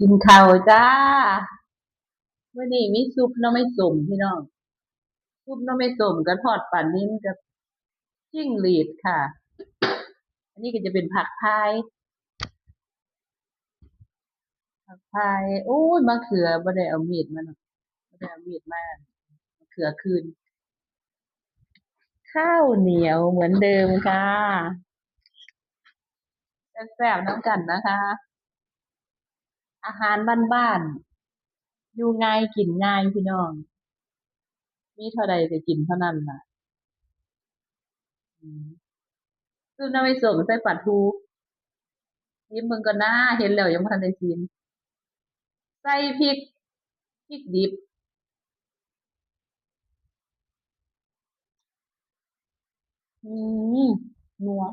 กินข้าวจ้ามื้อนี้มีซุปหน่อไม้ส้มพี่น้องซุปหน่อไม้ส้มกับทอดปลานิลกับจิ้งหรีดค่ะอันนี้ก็จะเป็นผักพายโอ้ยมะเขือบ่ได้เอามีดมาเนาะบ่ได้เอามีดมามะเขือคืนข้าวเหนียวเหมือนเดิมค่ะแซ่บๆนำกันนะคะอาหารบ้านๆอยู่ง่ายกินง่ายพี่น้องมีเท่าใดก็กินเท่านั้นล่ะซุปหน่อไม้ส้มใส่ปลาทูชิมเบิ่งก่อนนะเห็นแล้วยังบ่ทันได้ชิมใส่พริกดิบอืมนัว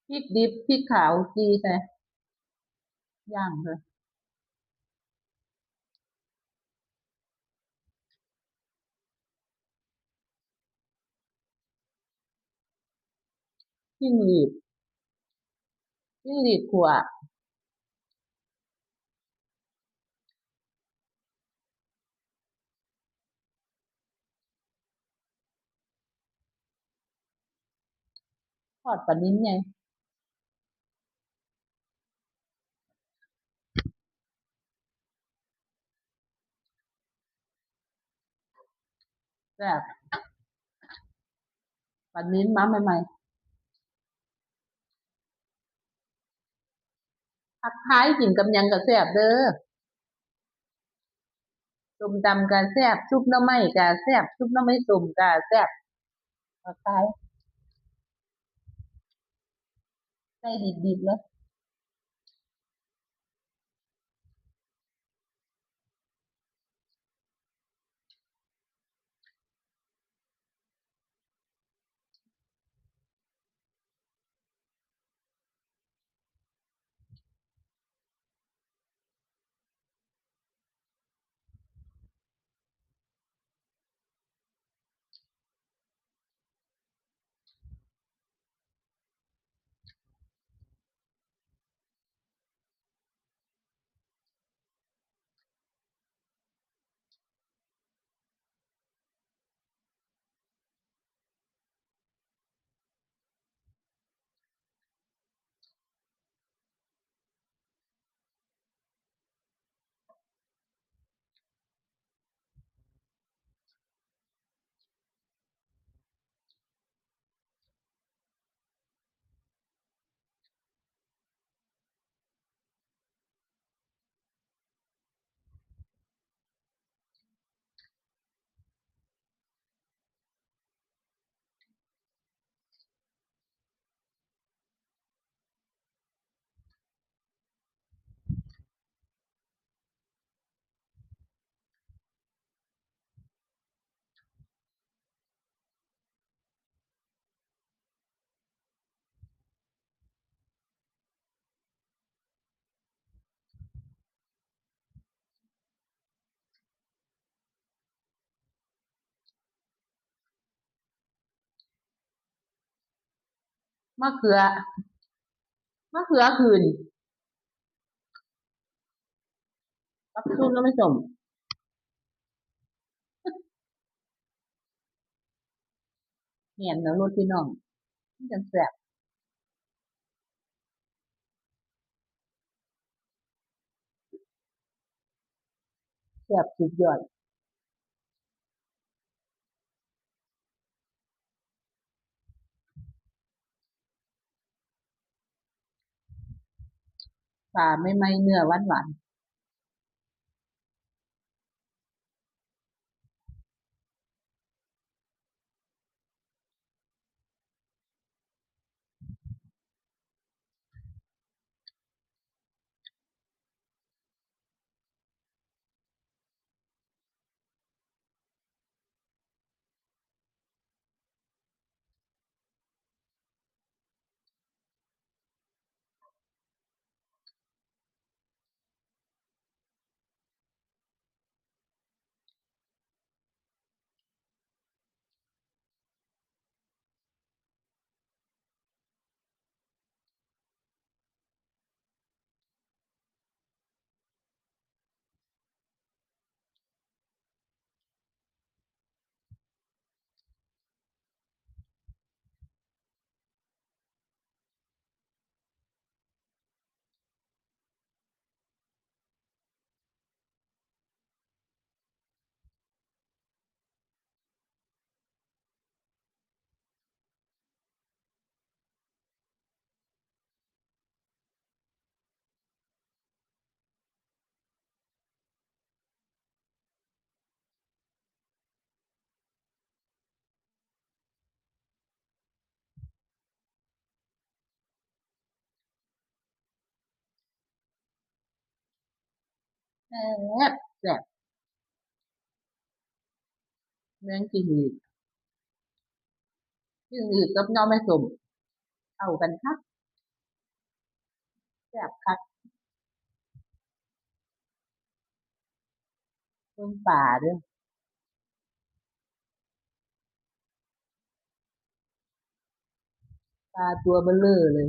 พริกดิบพริกขาวจี่ใส่ย่างเด้อจิ้งหรีดขั่วทอดปลานิ้นไงแซ่บปลานิ้นมาใหม่ๆผักพายกินกับหยังก็แซ่บเด้อส้มตำก็แซ่บซุปหน่อไม้ก็แซ่บซุปหน่อไม้ส้มก็แซ่บผักพายใส่ดิบๆเลยมะเขือคืนกับซุปหน่อไม้ส้มแม่นแล้วโลดพี่น้องมันจั่งแซ่บแซ่บสุดยอดปลาใหม่ๆเนื้อหวาน แซ่บแมงจิ้งหรีดกับหน่อไม้ส้มเข้ากันคักแซ่บคักเบิ่งปลาเด้อปลาตัวเบ้อเร่อเลย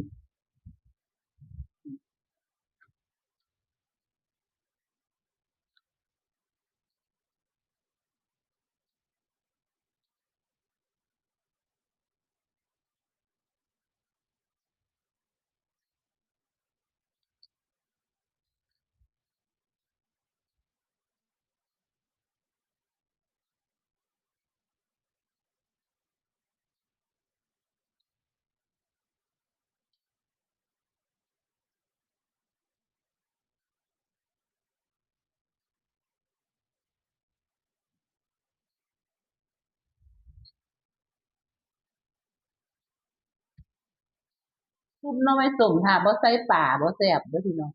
ซุปหน่อไม้ส้มถ้าบ่ใส่ปลาบ่แซ่บเด้อพี่น้อง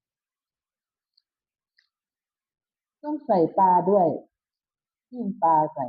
ต้องใส่ปลาด้วยจิ้มปลาใส่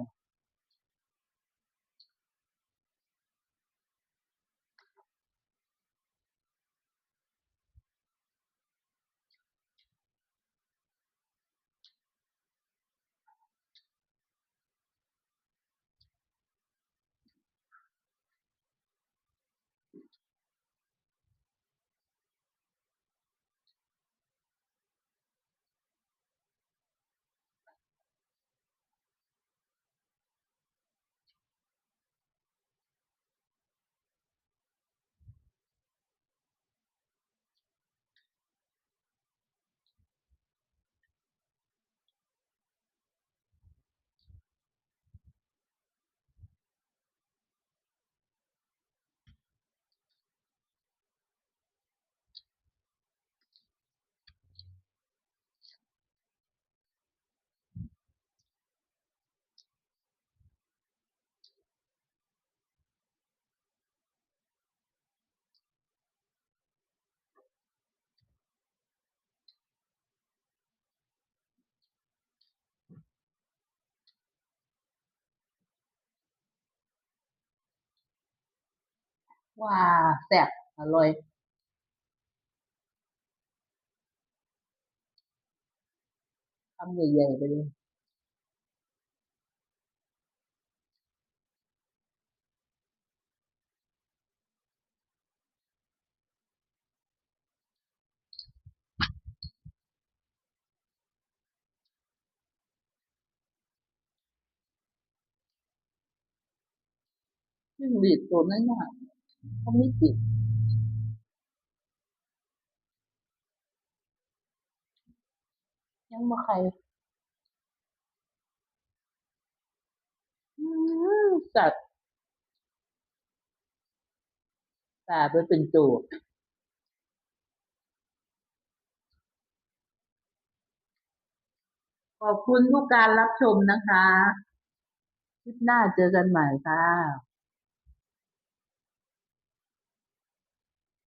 ว้าแซ่บอร่อยคำใหญ่ๆไปเลยจิ้งหรีดตัวน้อยๆเขามีปีกยังบ่ไข่สัตว์ตาเบิดเป็นตัวขอบคุณทุกการรับชมนะคะคลิปหน้าเจอกันใหม่ค่ะ